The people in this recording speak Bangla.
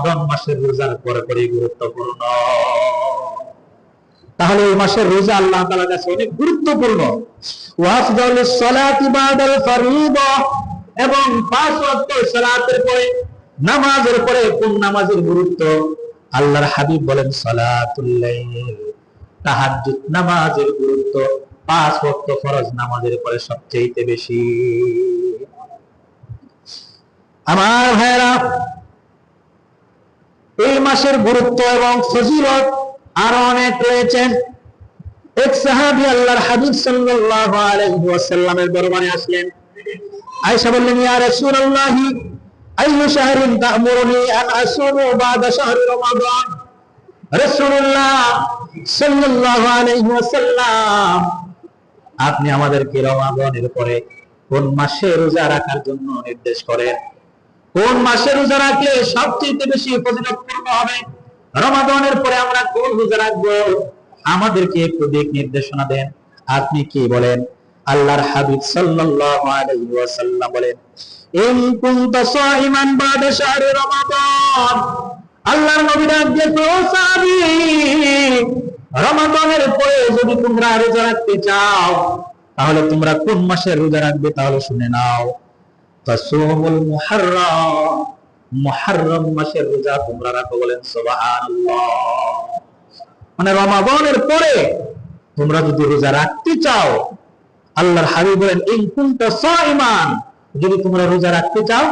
রমাদান মাসের রোজার পরে গুরুত্বপূর্ণ। তাহলে এই মাসের রোজা আল্লাহ তাআলার কাছে অনেক গুরুত্বপূর্ণ। ওয়াফদালুস সালাতি বাদাল ফরিদা, এবং 5 ওয়াক্ত সালাতের পরে, নামাজের পরে কোন নামাজের গুরুত্ব? আল্লাহর হাবিব বলেন সালাতুল লাইল, তাহাজ্জুদ নামাজের গুরুত্ব 5 ওয়াক্ত ফরজ নামাজের পরে সবচেয়ে বেশি। আমার ভাইরা, এই মাসের গুরুত্ব এবং ফজিলত আরো অনেক রয়েছে। এক সাহাবী আল্লাহর হাবিব সাল্লাল্লাহু আলাইহি ওয়াসাল্লামের দরবারে আসলেন। আয়েশা বললেন, ইয়া রাসূলুল্লাহ, আইয়ু শাহরিন তা'মুরুনি আন আসুমু বা'দা শাহরি রমাদান? রাসূলুল্লাহ সাল্লাল্লাহু আলাইহি ওয়াসাল্লাম, আপনি আমাদেরকে রমাদানের পরে কোন মাসে রোজা রাখার জন্য নির্দেশ করেন? কোন মাসে রোজা রাখলে সবচেয়ে বেশি ফজিলতপূর্ণ হবে? রমাদানের পরে আমরা কোন রোজা রাখবো? আমাদেরকে একটু দিক নির্দেশনা দেন। আপনি কি বলেন? আল্লাহর হাবিব সাল্লাল্লাহু আলাইহি ওয়াসাল্লাম বলেন, ইন কুনতা সাইমান বাদা শাহরি রমাদান। আল্লাহর নবী ডাক দিয়ে কয়, ও সাহাবী, রমাদানের পরে যদি তোমরা রোজা রাখতে চাও তাহলে তোমরা কোন মাসের রোজা রাখবে? তাহলে শুনে নাও, তাসুমুল মুহাররম, মুহাররম মাসের রোজা তোমরা রাখো। বলেন সুবহানাল্লাহ। মানে রমাদানের পরে তোমরা যদি রোজা রাখতে চাও, আল্লাহর হাবিব বলেন, ইন কুনতা সাইমান, যদি তোমরা রোজা রাখতে চাও